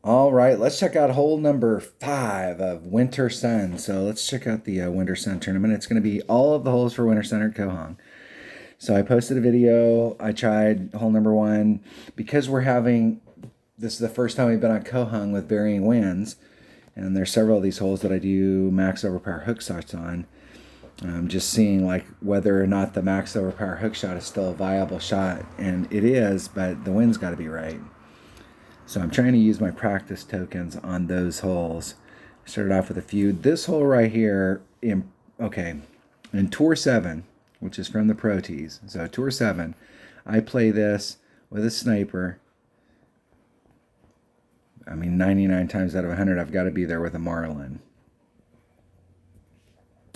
All right, let's check out hole number 5 of Winter Sun. So let's check out the Winter Sun tournament. It's going to be all of the holes for Winter Sun at Koh Hong. So I posted a video. I tried hole number 1 because we're having this is the first time we've been on Koh Hong with varying winds, and there's several of these holes that I do max overpower hook shots on. I'm just seeing like whether or not the max overpower hook shot is still a viable shot, and it is, but the wind's got to be right. So I'm trying to use my practice tokens on those holes. I started off with a few. This hole right here, in Tour 7, which is from the Pro Tees. So Tour 7, I play this with a sniper. I mean, 99 times out of 100, I've got to be there with a Marlin.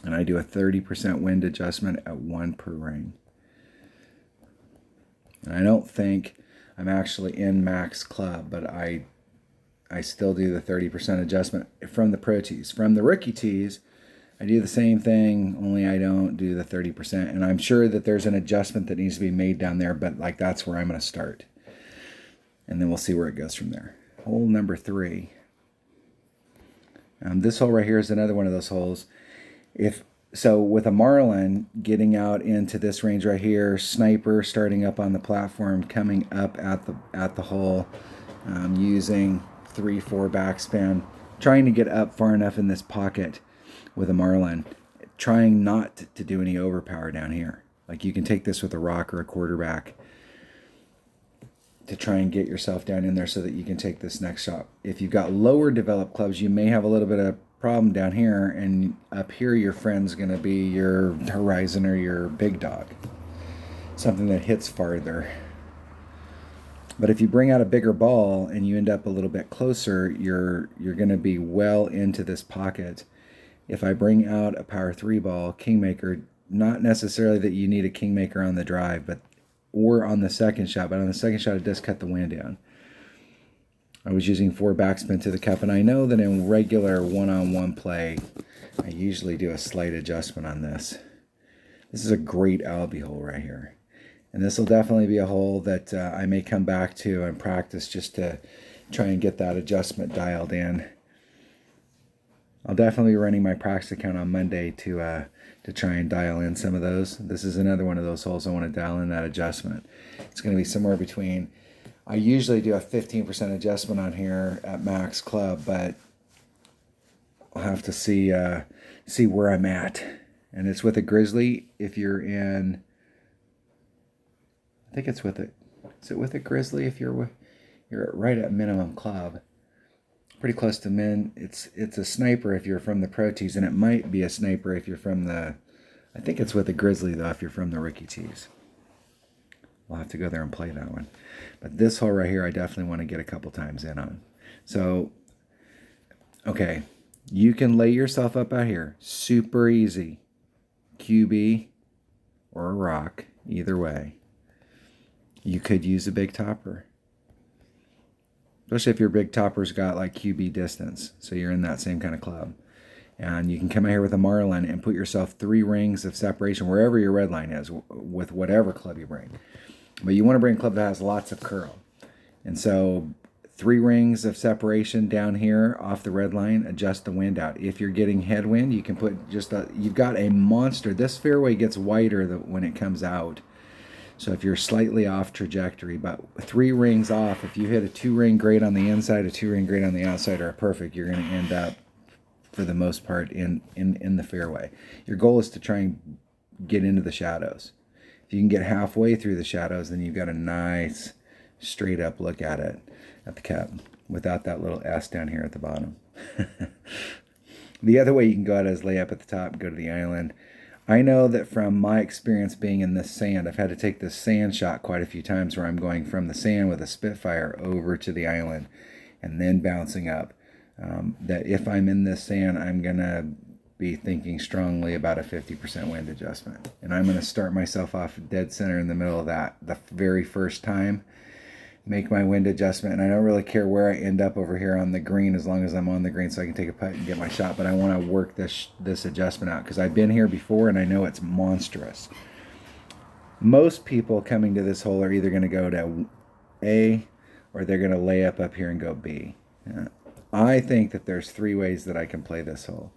And I do a 30% wind adjustment at 1 per ring. And I don't think I'm actually in max club, but I still do the 30% adjustment from the Pro Tees. From the Rookie Tees, I do the same thing, only I don't do the 30%. And I'm sure that there's an adjustment that needs to be made down there, but like that's where I'm going to start. And then we'll see where it goes from there. Hole number 3. This hole right here is another one of those holes. So with a Marlin getting out into this range right here, sniper starting up on the platform, coming up at the hole, using 3-4 backspin, trying to get up far enough in this pocket with a Marlin, trying not to do any overpower down here. Like you can take this with a rock or a quarterback to try and get yourself down in there so that you can take this next shot. If you've got lower developed clubs, you may have a little bit of problem down here, and up here your friend's going to be your Horizon or your Big Dog, something that hits farther. But if you bring out a bigger ball and you end up a little bit closer, you're going to be well into this pocket. If I bring out a power 3 ball, Kingmaker, not necessarily that you need a Kingmaker on the drive, or on the second shot, but on the second shot it does cut the wind down. I was using 4 backspin to the cup, and I know that in regular one-on-one play, I usually do a slight adjustment on this. This is a great Albie hole right here. And this will definitely be a hole that I may come back to and practice just to try and get that adjustment dialed in. I'll definitely be running my practice account on Monday to try and dial in some of those. This is another one of those holes I want to dial in that adjustment. It's going to be somewhere between, I usually do a 15% adjustment on here at max club, but I'll have to see where I'm at. And it's with a Grizzly. If you're in, I think it's with it. Is it with a Grizzly? If you're right at minimum club, pretty close to min. It's a sniper if you're from the Pro Tees, and it might be a sniper if you're from the. I think it's with a Grizzly though if you're from the Rookie Tees. We'll have to go there and play that one. But this hole right here, I definitely want to get a couple times in on. So, okay, you can lay yourself up out here. Super easy. QB or a rock, either way. You could use a big topper. Especially if your big topper's got like QB distance. So you're in that same kind of club. And you can come out here with a Marlin and put yourself 3 rings of separation wherever your red line is with whatever club you bring. But you want to bring a club that has lots of curl. And so 3 rings of separation down here off the red line, adjust the wind out. If you're getting headwind, you can put you've got a monster. This fairway gets wider when it comes out. So if you're slightly off trajectory, but 3 rings off, if you hit a 2-ring grade on the inside, a 2-ring grade on the outside are perfect, you're going to end up, for the most part, in the fairway. Your goal is to try and get into the shadows. If you can get halfway through the shadows, then you've got a nice straight up look at it, at the cup, without that little S down here at the bottom. The other way you can go at it is lay up at the top and go to the island. I know that from my experience being in this sand, I've had to take this sand shot quite a few times where I'm going from the sand with a Spitfire over to the island and then bouncing up. That if I'm in this sand, I'm going to be thinking strongly about a 50% wind adjustment. And I'm going to start myself off dead center in the middle of that the very first time, make my wind adjustment, and I don't really care where I end up over here on the green as long as I'm on the green so I can take a putt and get my shot. But I want to work this adjustment out because I've been here before and I know it's monstrous. Most people coming to this hole are either going to go to A or they're going to lay up here and go B. I think that there's three ways that I can play this hole.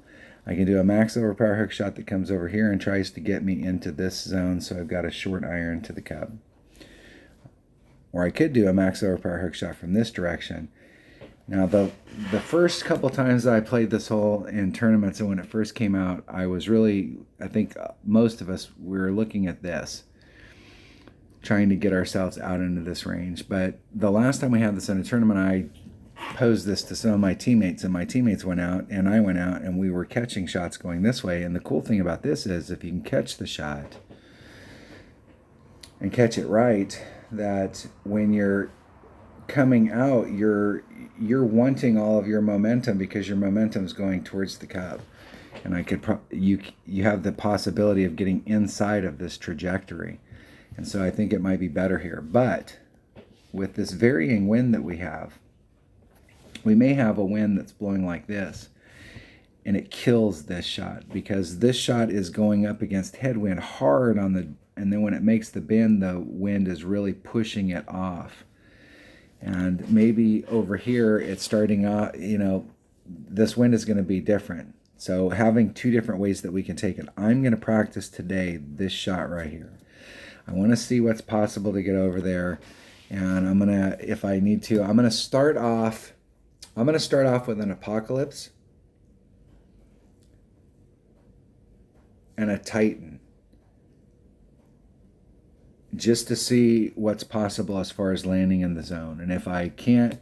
I can do a max overpower hook shot that comes over here and tries to get me into this zone, so I've got a short iron to the cup. Or I could do a max overpower hook shot from this direction. Now, the first couple times I played this hole in tournaments and when it first came out, I was really, I think most of us, we were looking at this, trying to get ourselves out into this range. But the last time we had this in a tournament, I posed this to some of my teammates, and my teammates went out and I went out and we were catching shots going this way. And the cool thing about this is if you can catch the shot and catch it right, that when you're coming out, you're wanting all of your momentum because your momentum is going towards the cup, and I could you have the possibility of getting inside of this trajectory, and so I think it might be better here. But with this varying wind that we have, we may have a wind that's blowing like this, and it kills this shot because this shot is going up against headwind hard on the, and then when it makes the bend, the wind is really pushing it off. And maybe over here, it's starting out, this wind is going to be different. So having two different ways that we can take it. I'm going to practice today this shot right here. I want to see what's possible to get over there. And I'm going to, if I need to, I'm going to start off with an Apocalypse and a Titan, just to see what's possible as far as landing in the zone. And if I can't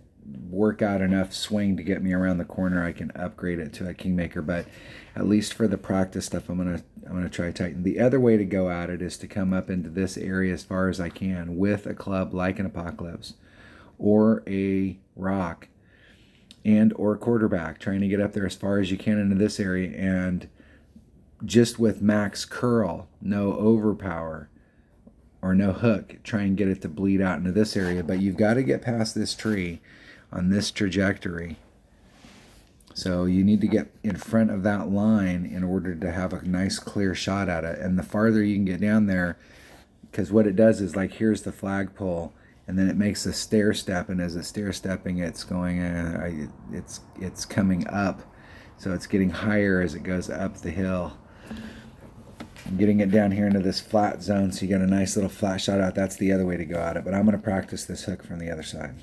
work out enough swing to get me around the corner, I can upgrade it to a Kingmaker. But at least for the practice stuff, I'm gonna try Titan. The other way to go at it is to come up into this area as far as I can with a club like an Apocalypse or a rock and or quarterback, trying to get up there as far as you can into this area, and just with max curl, no overpower or no hook, try and get it to bleed out into this area. But you've got to get past this tree on this trajectory. So you need to get in front of that line in order to have a nice clear shot at it. And the farther you can get down there, because what it does is, like, here's the flagpole, and then it makes a stair step, and as it's stair stepping, it's going, it's coming up. So it's getting higher as it goes up the hill. I'm getting it down here into this flat zone, so you get a nice little flat shot out. That's the other way to go at it, but I'm going to practice this hook from the other side.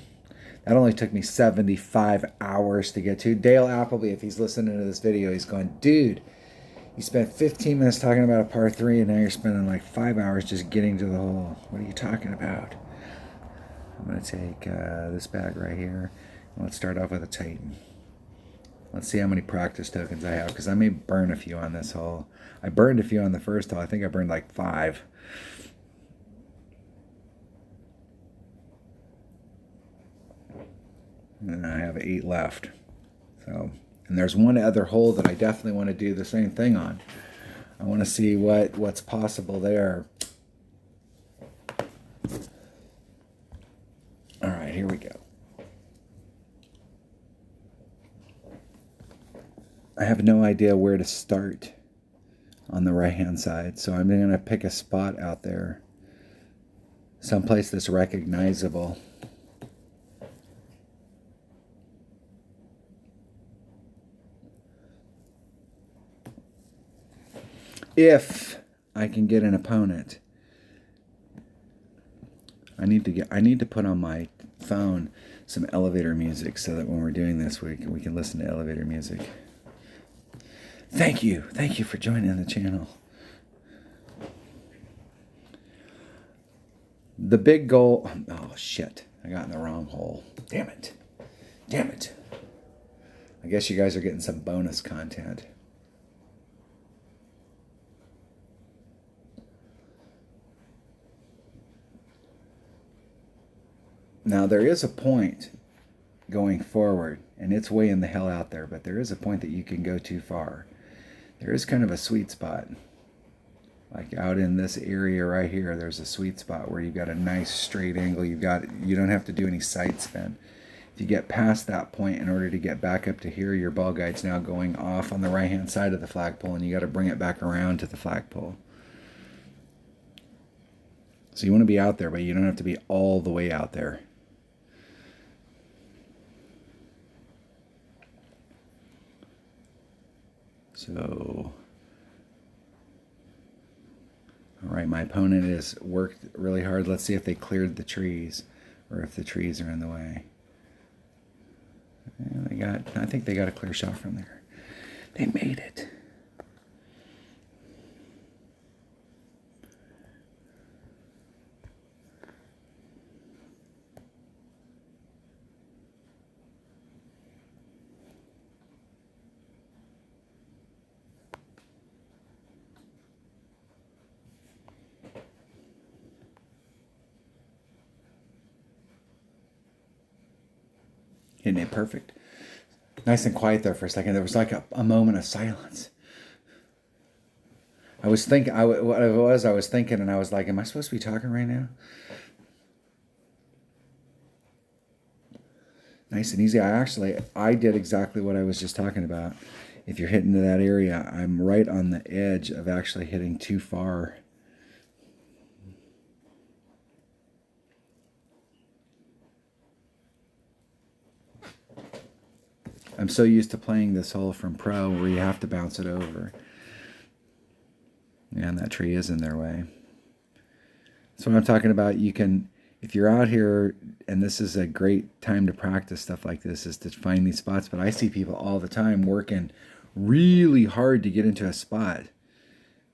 That only took me 75 hours to get to. Dale Appleby, if he's listening to this video, he's going, dude, you spent 15 minutes talking about a par 3, and now you're spending like 5 hours just getting to the hole. What are you talking about? I'm going to take this bag right here, and let's start off with a Titan. Let's see how many practice tokens I have, because I may burn a few on this hole. I burned a few on the first hole. I think I burned like 5. And I have 8 left. So, and there's one other hole that I definitely want to do the same thing on. I want to see what's possible there. All right, here we go. I have no idea where to start on the right-hand side, so I'm going to pick a spot out there, someplace that's recognizable. If I can get an opponent, I need to put on my phone some elevator music so that when we're doing this, we can listen to elevator music. Thank you for joining the channel. The big goal, oh shit, I got in the wrong hole. Damn it. I guess you guys are getting some bonus content. Now there is a point going forward, and it's way in the hell out there, but there is a point that you can go too far. There is kind of a sweet spot. Like out in this area right here, there's a sweet spot where you've got a nice straight angle. You don't have to do any side spin. If you get past that point, in order to get back up to here, your ball guide's now going off on the right-hand side of the flagpole, and you got to bring it back around to the flagpole. So you want to be out there, but you don't have to be all the way out there. So, all right, my opponent has worked really hard. Let's see if they cleared the trees or if the trees are in the way. And I think they got a clear shot from there. They made it. Hitting it perfect. Nice and quiet there for a second. There was like a moment of silence. I was thinking, I was thinking, and I was like, am I supposed to be talking right now? Nice and easy. I did exactly what I was just talking about. If you're hitting to that area, I'm right on the edge of actually hitting too far. I'm so used to playing this hole from pro where you have to bounce it over. And that tree is in their way. That's what I'm talking about. You can, if you're out here, and this is a great time to practice stuff like this, is to find these spots. But I see people all the time working really hard to get into a spot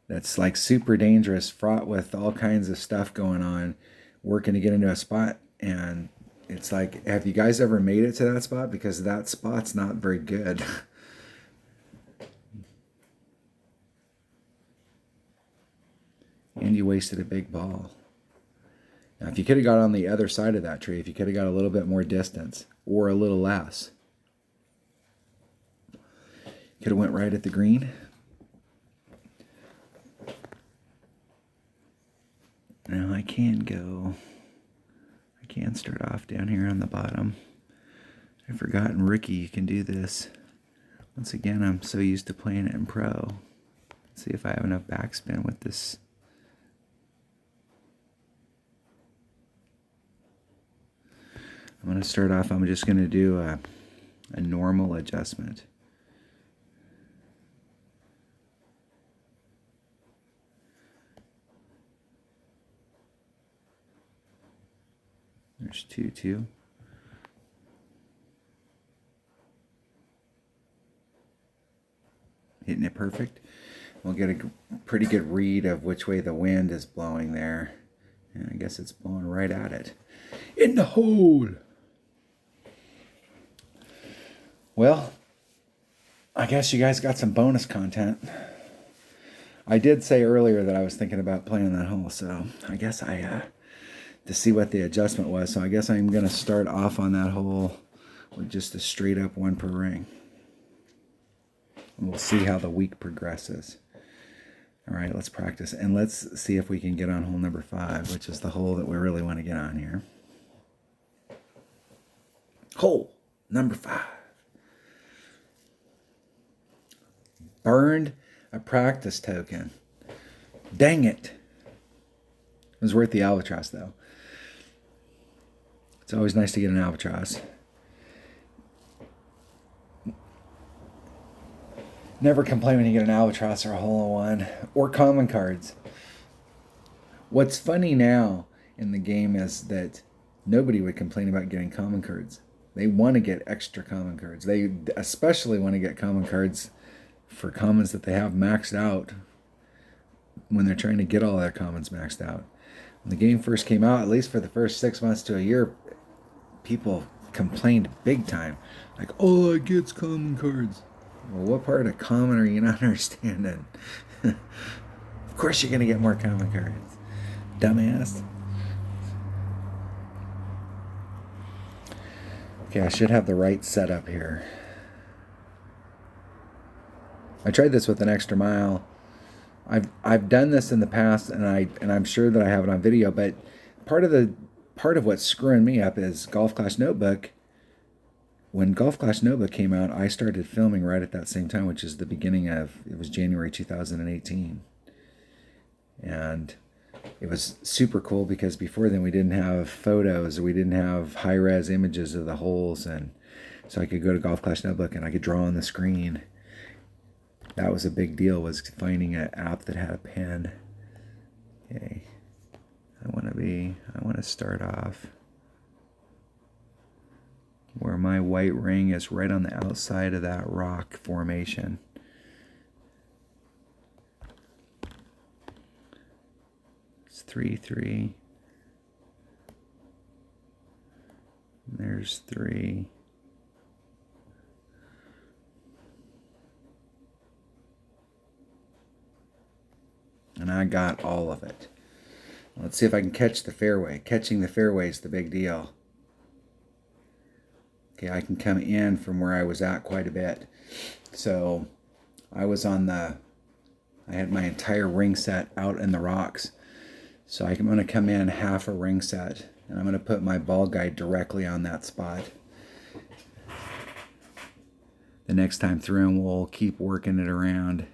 that's like super dangerous, fraught with all kinds of stuff going on, working to get into a spot. And it's like, have you guys ever made it to that spot? Because that spot's not very good. And you wasted a big ball. Now, if you could have got on the other side of that tree, if you could have got a little bit more distance or a little less, could have went right at the green. Now I can start off down here on the bottom. I've forgotten rookie, you can do this. Once again, I'm so used to playing it in pro. Let's see if I have enough backspin with this. I'm going to start off, I'm just going to do a normal adjustment. There's 2-2. Hitting it perfect. We'll get a pretty good read of which way the wind is blowing there. And I guess it's blowing right at it. In the hole! Well, I guess you guys got some bonus content. I did say earlier that I was thinking about playing that hole, so I guess to see what the adjustment was. So I guess I'm going to start off on that hole with just a straight up one per ring. And we'll see how the week progresses. All right, let's practice. And let's see if we can get on hole number 5, which is the hole that we really want to get on here. Hole number 5. Burned a practice token. Dang it. It was worth the albatross, though. It's always nice to get an albatross. Never complain when you get an albatross or a hole-in-one or common cards. What's funny now in the game is that nobody would complain about getting common cards. They want to get extra common cards. They especially want to get common cards for commons that they have maxed out when they're trying to get all their commons maxed out. When the game first came out, at least for the first 6 months to a year, people complained big time. Like, all I get's common cards. Well, what part of common are you not understanding? Of course you're going to get more common cards. Dumbass. Okay, I should have the right setup here. I tried this with an extra mile. I've done this in the past, and I'm sure that I have it on video. But part of what's screwing me up is Golf Clash Notebook. When Golf Clash Notebook came out, I started filming right at that same time, which is the beginning of, it was January 2018. And it was super cool because before then we didn't have photos, or we didn't have high-res images of the holes, and so I could go to Golf Clash Notebook and I could draw on the screen. That was a big deal, was finding an app that had a pen. Okay. I want to start off where my white ring is, right on the outside of that rock formation. It's 3, 3. And there's 3. And I got all of it. Let's see if I can catch the fairway. Catching the fairway is the big deal. Okay, I can come in from where I was at quite a bit. So I had my entire ring set out in the rocks. So I'm going to come in half a ring set, and I'm going to put my ball guide directly on that spot. The next time through, we'll keep working it around.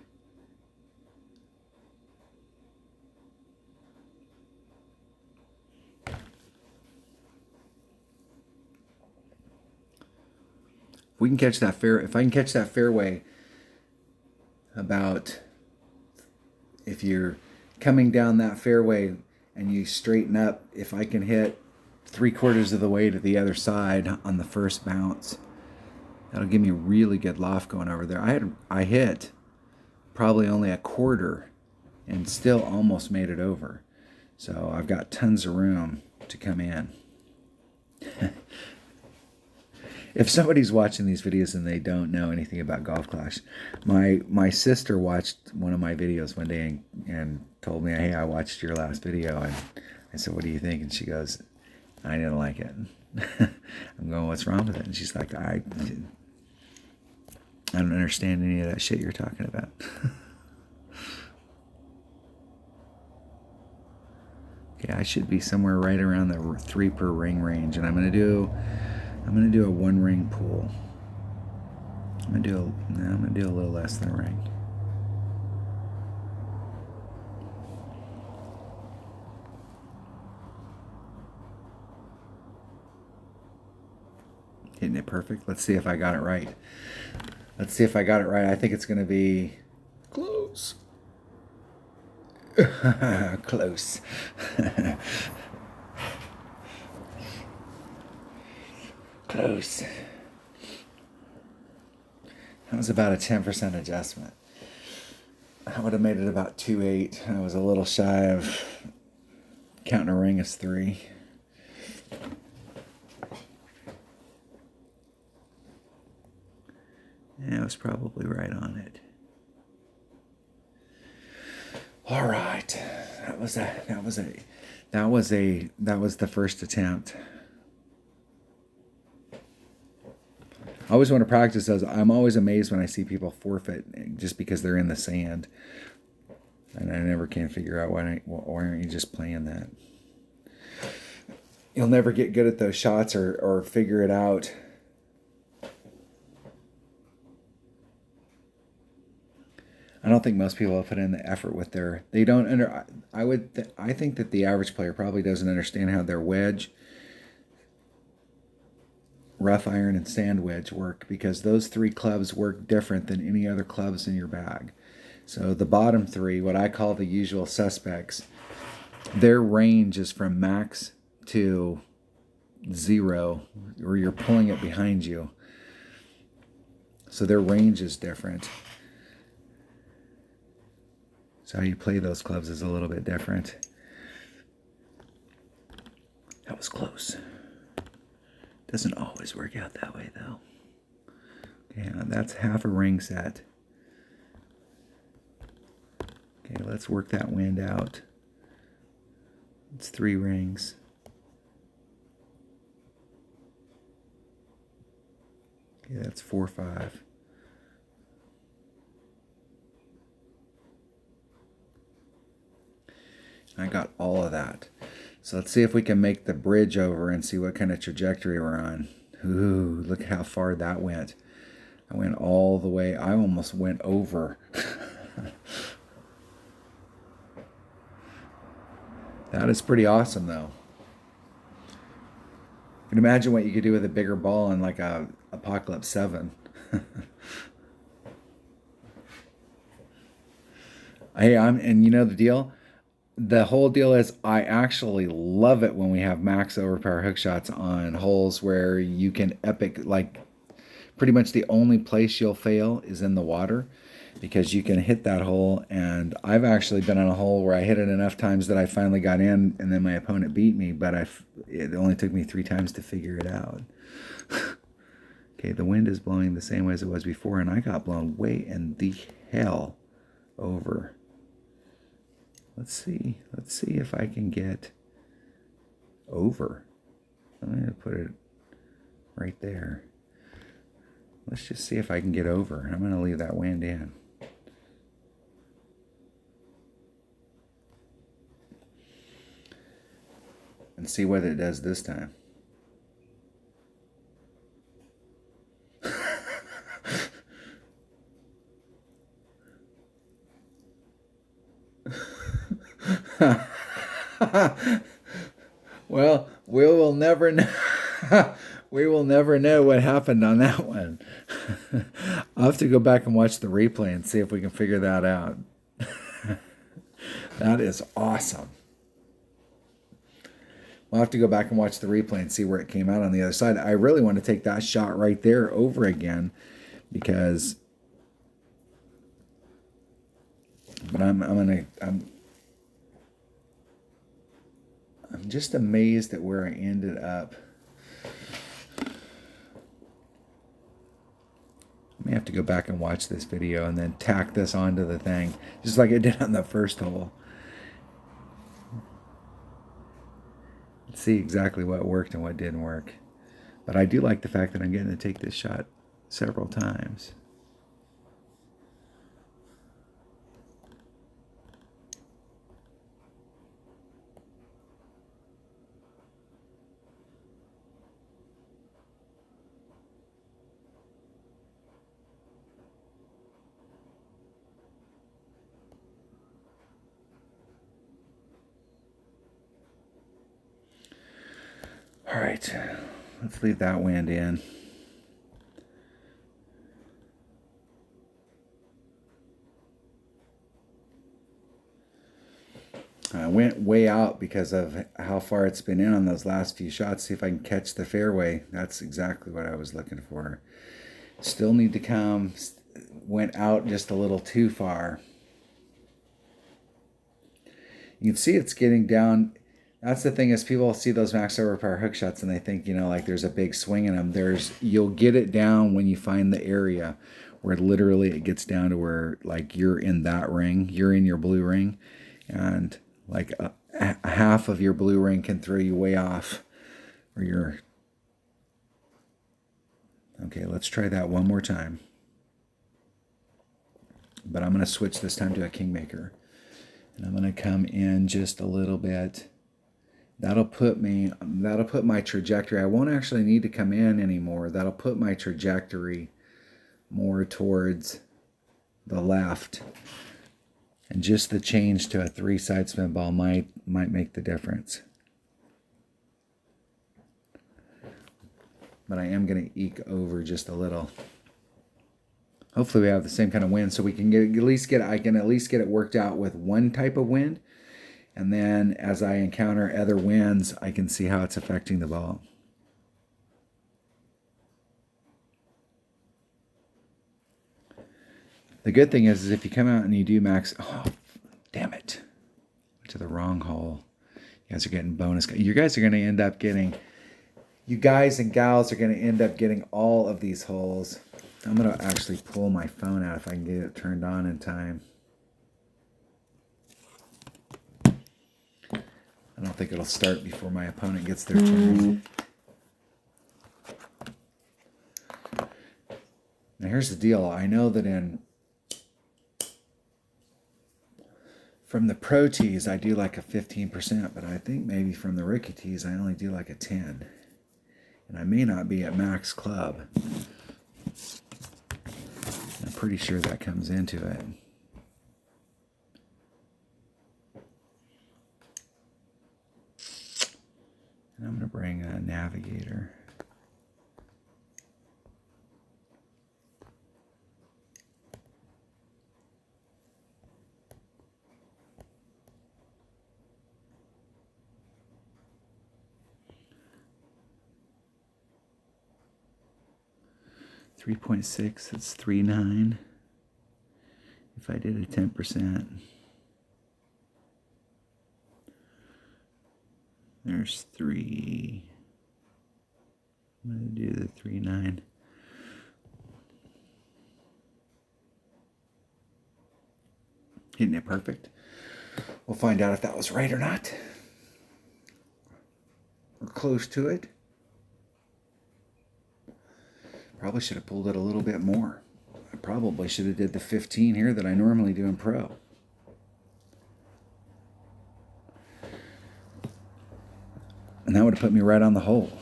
If I can catch that fairway about, if you're coming down that fairway and you straighten up, if I can hit 3/4 of the way to the other side on the first bounce, that'll give me really good loft going over there. I hit probably only 1/4 and still almost made it over. So I've got tons of room to come in. If somebody's watching these videos and they don't know anything about Golf Clash, my sister watched one of my videos one day and told me, "Hey, I watched your last video." And I said, "What do you think?" And she goes, "I didn't like it." I'm going, "What's wrong with it?" And she's like, I don't understand any of that shit you're talking about." Okay, I should be somewhere right around the 3 per ring range, and I'm gonna do a 1 ring pool. I'm gonna do a little less than a ring. Hitting it perfect. Let's see if I got it right. I think it's gonna be close. Close. Close. That was about a 10% adjustment. I would have made it about 2.8. I was a little shy of counting a ring as 3. Yeah, I was probably right on it. All right, that was the first attempt. I always want to practice those. I'm always amazed when I see people forfeit just because they're in the sand, and I never can figure out why aren't you just playing that. You'll never get good at those shots or figure it out. I don't think most people put in the effort with their. They don't under. I think that the average player probably doesn't understand how their wedge, rough iron, and sand wedge work, because those 3 clubs work different than any other clubs in your bag. So the bottom 3, what I call the usual suspects, their range is from max to 0, or you're pulling it behind you. So their range is different. So how you play those clubs is a little bit different. That was close. Doesn't always work out that way, though. Okay, that's half a ring set. Okay, let's work that wind out. It's 3 rings. Okay, that's 4, 5. I got all of that. So let's see if we can make the bridge over and see what kind of trajectory we're on. Ooh, look how far that went. I went all the way. I almost went over. That is pretty awesome, though. You can imagine what you could do with a bigger ball in like a Apocalypse 7. Hey, and you know the deal? The whole deal is I actually love it when we have max overpower hook shots on holes where you can epic, like pretty much the only place you'll fail is in the water because you can hit that hole. And I've actually been on a hole where I hit it enough times that I finally got in and then my opponent beat me, but it only took me 3 times to figure it out. Okay, the wind is blowing the same way as it was before, and I got blown way in the hell over. Let's see. Let's see if I can get over. I'm going to put it right there. Let's just see if I can get over. I'm going to leave that wind in. And see what it does this time. Well, we will never know. We will never know what happened on that one. I'll have to go back and watch the replay and see if we can figure that out. That is awesome. We'll have to go back and watch the replay and see where it came out on the other side. I really want to take that shot right there over again because, but I'm just amazed at where I ended up. I may have to go back and watch this video and then tack this onto the thing, just like I did on the first hole. See exactly what worked and what didn't work. But I do like the fact that I'm getting to take this shot several times. All right, let's leave that wind in. I went way out because of how far it's been in on those last few shots. See if I can catch the fairway. That's exactly what I was looking for. Still need to come. Went out just a little too far. You can see it's getting down. That's the thing is people see those max overpower hook shots and they think, you know, like there's a big swing in them. You'll get it down when you find the area where literally it gets down to where like you're in that ring, you're in your blue ring, and like a half of your blue ring can throw you way off. Or you're okay. Let's try that one more time. But I'm going to switch this time to a kingmaker, and I'm going to come in just a little bit. That'll put my trajectory. I won't actually need to come in anymore. That'll put my trajectory more towards the left. And just the change to a 3-side spin ball might make the difference. But I am going to eke over just a little. Hopefully we have the same kind of wind so we can I can at least get it worked out with one type of wind. And then as I encounter other winds, I can see how it's affecting the ball. The good thing is if you come out and you do max, oh, damn it, went to the wrong hole. You guys are getting bonus. You guys are going to end up getting, you guys and gals are going to end up getting all of these holes. I'm going to actually pull my phone out if I can get it turned on in time. I don't think it'll start before my opponent gets their turn. Now here's the deal. I know that from the pro tees I do like a 15%, but I think maybe from the rookie tees I only do like a 10. And I may not be at max club. I'm pretty sure that comes into it. And I'm going to bring a navigator. 3.6, it's 3.9. If I did a 10%, there's 3. I'm going to do the 3.9. Hitting it perfect. We'll find out if that was right or not. We're close to it. Probably should have pulled it a little bit more. I probably should have did the 15 here that I normally do in Pro. And that would have put me right on the hole.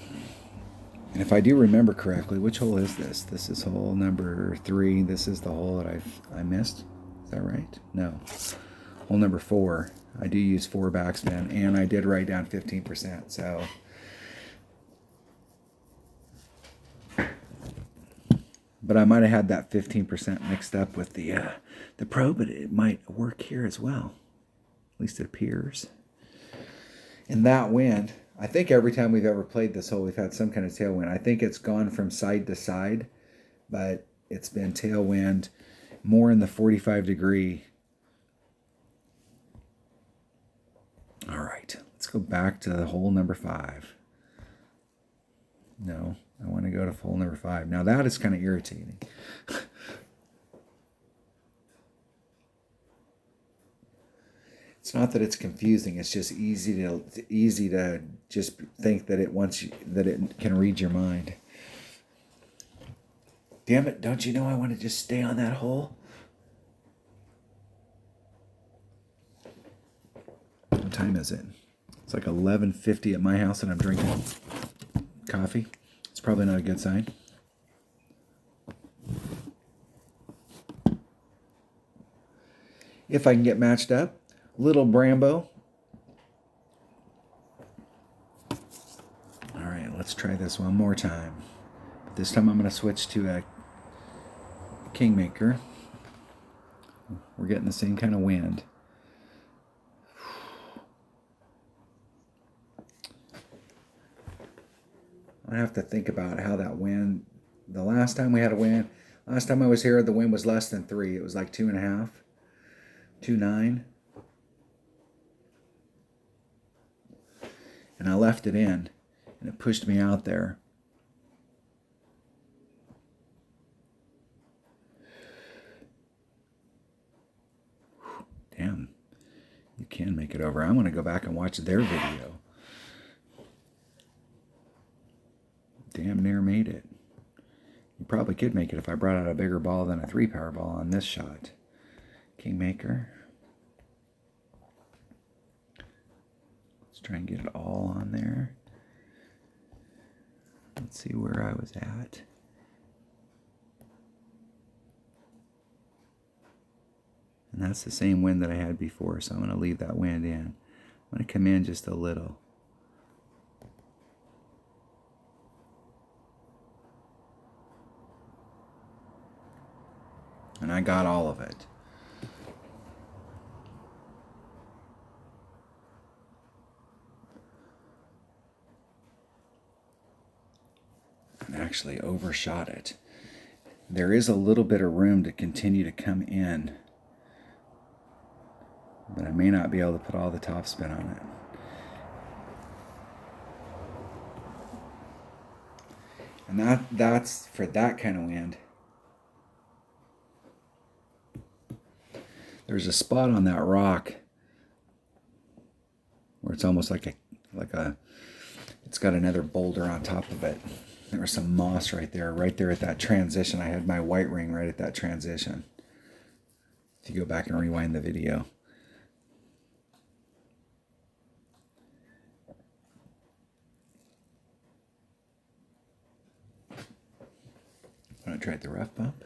And if I do remember correctly, which hole is this? This is hole number 3. This is the hole that I missed. Is that right? No. Hole number 4. I do use 4 backspin, and I did write down 15%. So, but I might have had that 15% mixed up with the Pro, but it might work here as well. At least it appears. And that wind, I think every time we've ever played this hole, we've had some kind of tailwind. I think it's gone from side to side, but it's been tailwind more in the 45 degree. All right, let's go back to hole number 5. No, I want to go to hole number 5. Now that is kind of irritating. It's not that it's confusing. It's just easy to just think that it can read your mind. Damn it! Don't you know I want to just stay on that hole? What time is it? It's like 11:50 at my house, and I'm drinking coffee. It's probably not a good sign. If I can get matched up. Little Brambo. All right, let's try this one more time. This time I'm going to switch to a Kingmaker. We're getting the same kind of wind. I have to think about how that wind, the last time we had a wind, last time I was here, the wind was less than 3. It was like 2.5, 2.9. And I left it in, and it pushed me out there. Damn, you can make it over. I want to go back and watch their video. Damn near made it. You probably could make it if I brought out a bigger ball than a 3-power ball on this shot. Kingmaker. Try and get it all on there. Let's see where I was at. And that's the same wind that I had before, so I'm going to leave that wind in. I'm going to come in just a little. And I got all of it. Actually overshot it. There is a little bit of room to continue to come in, but I may not be able to put all the topspin on it. And that's for that kind of wind. There's a spot on that rock where it's almost like a it's got another boulder on top of it. There was some moss right there at that transition. I had my white ring right at that transition. If you go back and rewind the video. I tried the rough bump.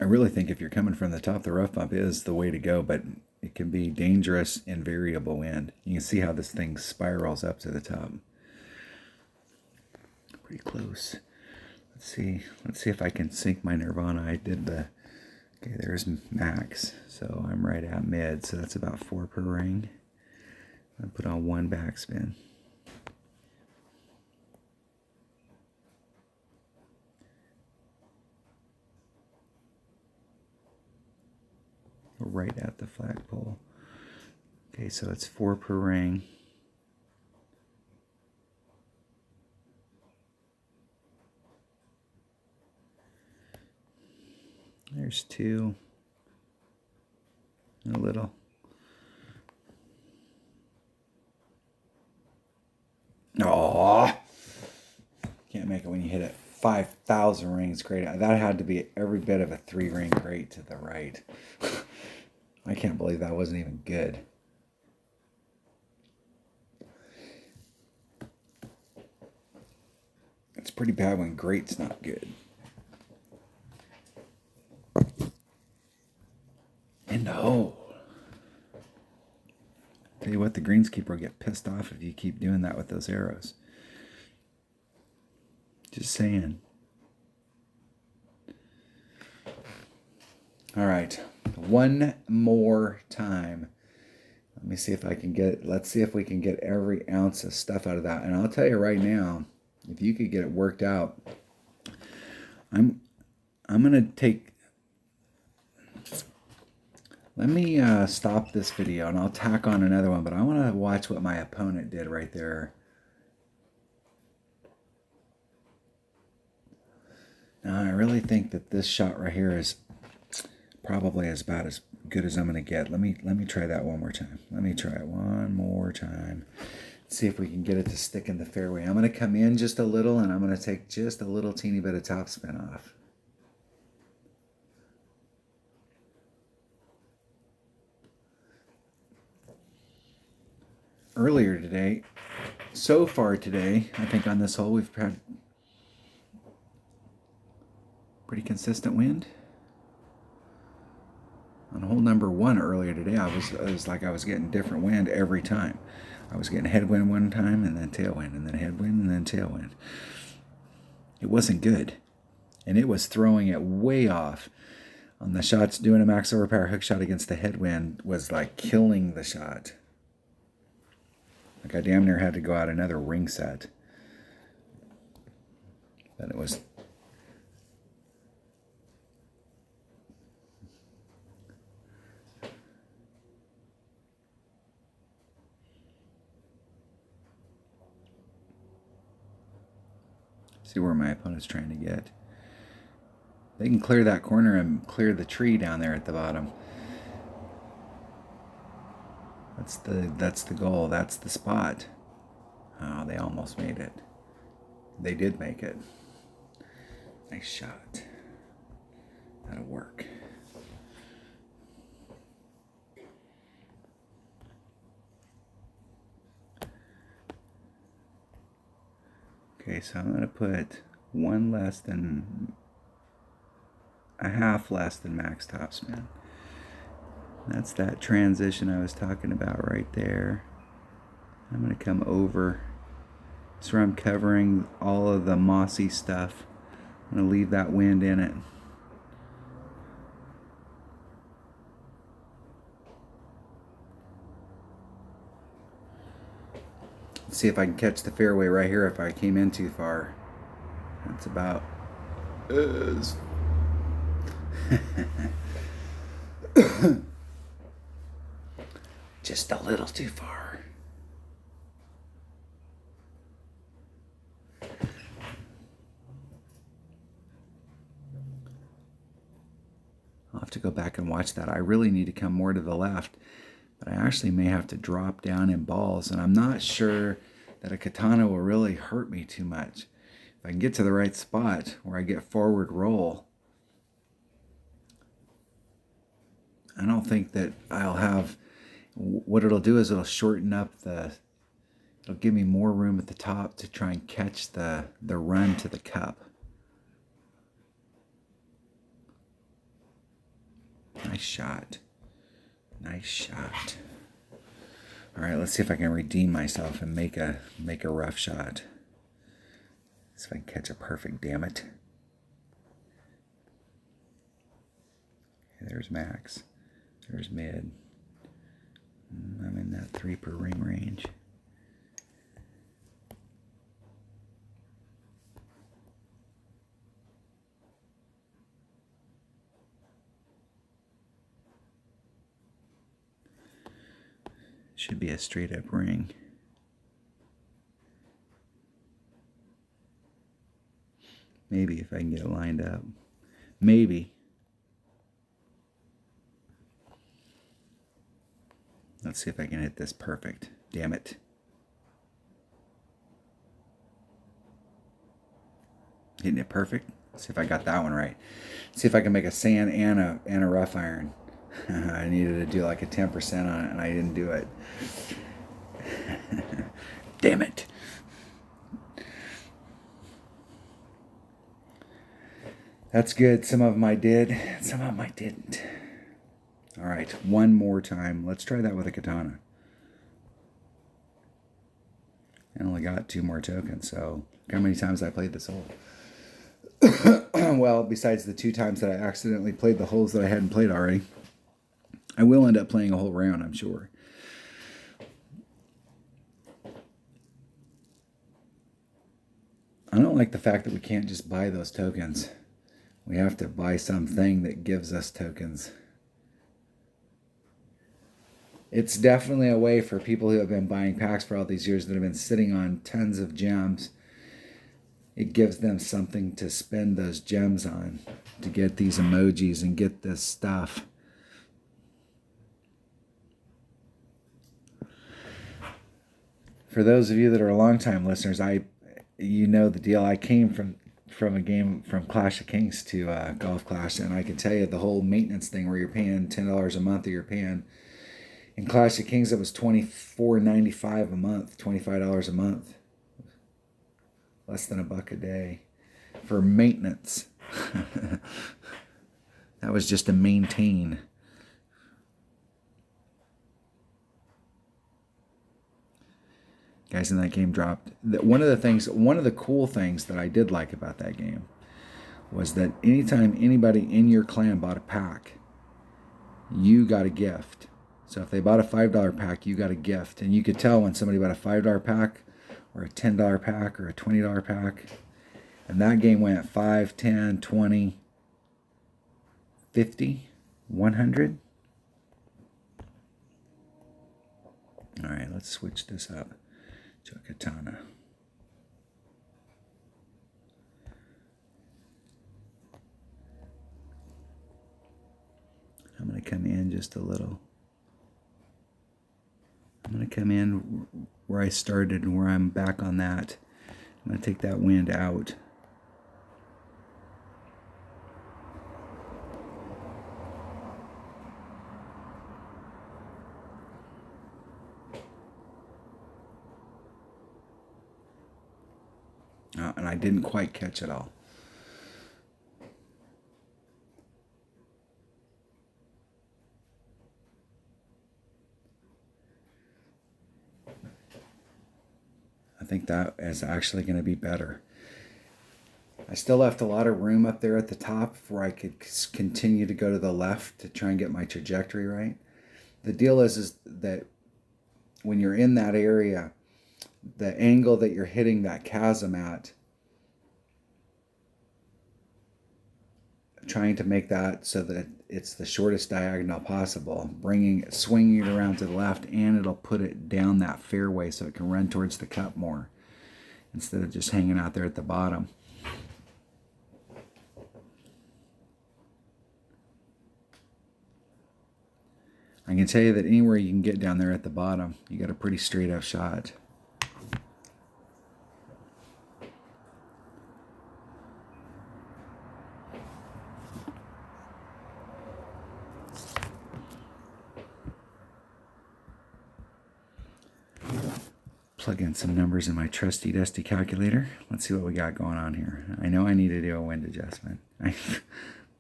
I really think if you're coming from the top, the rough bump is the way to go, but it can be dangerous in variable wind. You can see how this thing spirals up to the top. Pretty close. Let's see if I can sync my Nirvana. I did the, okay, there's max. So I'm right at mid, so that's about 4 per ring. I put on 1 backspin. right at the flagpole. Okay, so it's 4 per ring. There's 2. And a little. Oh, can't make it when you hit it. 5,000 rings. Great. That had to be every bit of a 3-ring great to the right. I can't believe that wasn't even good. It's pretty bad when great's not good. In the hole. Tell you what, the greenskeeper will get pissed off if you keep doing that with those arrows. Just saying. All right, one more time. Let me see if I can get, let's see if we can get every ounce of stuff out of that. And I'll tell you right now, if you could get it worked out, I'm going to take, let me stop this video and I'll tack on another one, but I want to watch what my opponent did right there. Now, I really think that this shot right here is probably about as good as I'm going to get. Let me try that one more time. Let me try it one more time. See if we can get it to stick in the fairway. I'm going to come in just a little and I'm going to take just a little teeny bit of topspin off. Earlier today, so far today, I think on this hole we've had pretty consistent wind. On hole number 1 earlier today, I was like I was getting different wind every time. I was getting headwind one time and then tailwind and then headwind and then tailwind. It wasn't good. And it was throwing it way off. On the shots, doing a max overpower hook shot against the headwind was like killing the shot. Like I damn near had to go out another ring set. But it was... See where my opponent's trying to get. They can clear that corner and clear the tree down there at the bottom. That's the goal. That's the spot. Oh, they almost made it. They did make it. Nice shot. That'll work. Okay, so I'm going to put one less than, a half less than max topspin. That's that transition I was talking about right there. I'm going to come over. So I'm covering all of the mossy stuff. I'm going to leave that wind in it. Let's see if I can catch the fairway right here if I came in too far. That's about... just a little too far. I'll have to go back and watch that. I really need to come more to the left, but I actually may have to drop down in balls, and I'm not sure that a katana will really hurt me too much. If I can get to the right spot where I get forward roll, I don't think that I'll have... What it'll do is it'll shorten up the... It'll give me more room at the top to try and catch the run to the cup. Nice shot. Nice shot. All right, let's see if I can redeem myself and make a rough shot. See if I can catch a perfect, damn it. Okay, there's max. There's mid. I'm in that 3 per ring range. Should be a straight up ring. Maybe if I can get it lined up. Maybe. Let's see if I can hit this perfect. Damn it. Hitting it perfect. Let's see if I got that one right. See if I can make a sand and a rough iron. I needed to do like a 10% on it, and I didn't do it. Damn it. That's good. Some of them I did, some of them I didn't. All right, one more time. Let's try that with a katana. I only got 2 more tokens, so look how many times I played this hole. Well, besides the 2 times that I accidentally played the holes that I hadn't played already, I will end up playing a whole round, I'm sure. I don't like the fact that we can't just buy those tokens. We have to buy something that gives us tokens. It's definitely a way for people who have been buying packs for all these years that have been sitting on tons of gems. It gives them something to spend those gems on, to get these emojis and get this stuff. For those of you that are longtime listeners, you know the deal. I came from a game from Clash of Kings to Golf Clash, and I can tell you the whole maintenance thing where you're paying $10 a month, or you're paying in Clash of Kings it was $24.95 a month, $25 a month, less than $1 a day for maintenance. That was just to maintain. Guys, in that game dropped. One of the cool things that I did like about that game was that anytime anybody in your clan bought a pack, you got a gift. So if they bought a $5 pack, you got a gift. And you could tell when somebody bought a $5 pack or a $10 pack or a $20 pack. And that game went 5, 10, 20, 50, 100. All right, let's switch this up to a katana. I'm going to come in just a little. I'm going to come in where I started and where I'm back on that. I'm going to take that wind out. And I didn't quite catch it all. I think that is actually going to be better. I still left a lot of room up there at the top where I could continue to go to the left to try and get my trajectory right. The deal is that when you're in that area, the angle that you're hitting that chasm at, trying to make that so that it's the shortest diagonal possible, swinging it around to the left, and it'll put it down that fairway so it can run towards the cup more instead of just hanging out there at the bottom. I can tell you that anywhere you can get down there at the bottom, you got a pretty straight up shot. Plug in some numbers in my trusty dusty calculator. Let's see what we got going on here. I know I need to do a wind adjustment. I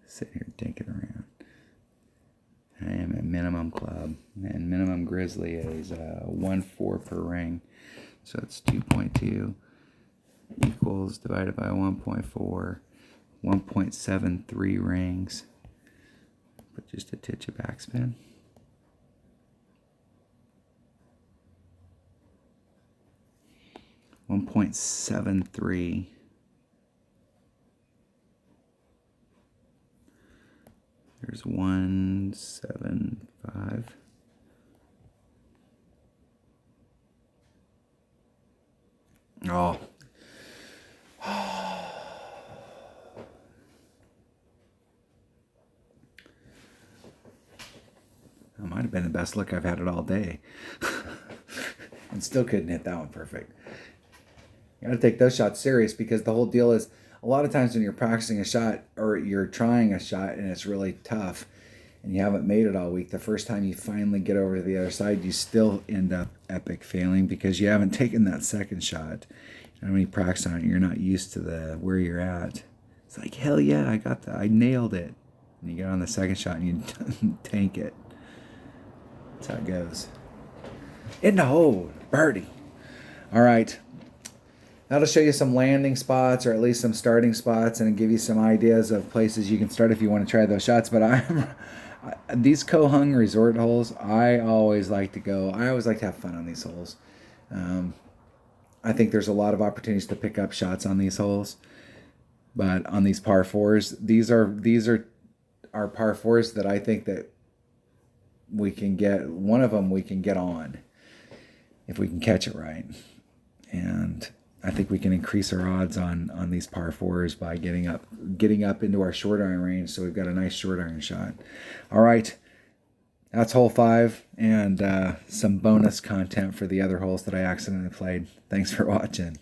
sit here dinking around. I am at minimum club, and minimum grizzly is 1.4 per ring. So it's 2.2 equals divided by 1.4, 1.73 rings. But just a titch of backspin. $1.73. There's 175. Oh, that might have been the best look I've had it all day. And still couldn't hit that one perfect. You got to take those shots serious, because the whole deal is, a lot of times when you're practicing a shot or you're trying a shot and it's really tough and you haven't made it all week, the first time you finally get over to the other side, you still end up epic failing because you haven't taken that second shot. And when you practice on it, you're not used to the where you're at. It's like, hell yeah, I got that. I nailed it. And you get on the second shot and you tank it. That's how it goes. In the hole, birdie. All right. That'll show you some landing spots, or at least some starting spots, and give you some ideas of places you can start if you want to try those shots. But these Koh Hung Resort holes, I always like to go. I always like to have fun on these holes. I think there's a lot of opportunities to pick up shots on these holes. But on these par fours, these are our par fours that I think that we can get. One of them we can get on if we can catch it right. And I think we can increase our odds on these par fours by getting up into our short iron range, so we've got a nice short iron shot. All right, that's hole 5, and some bonus content for the other holes that I accidentally played. Thanks for watching.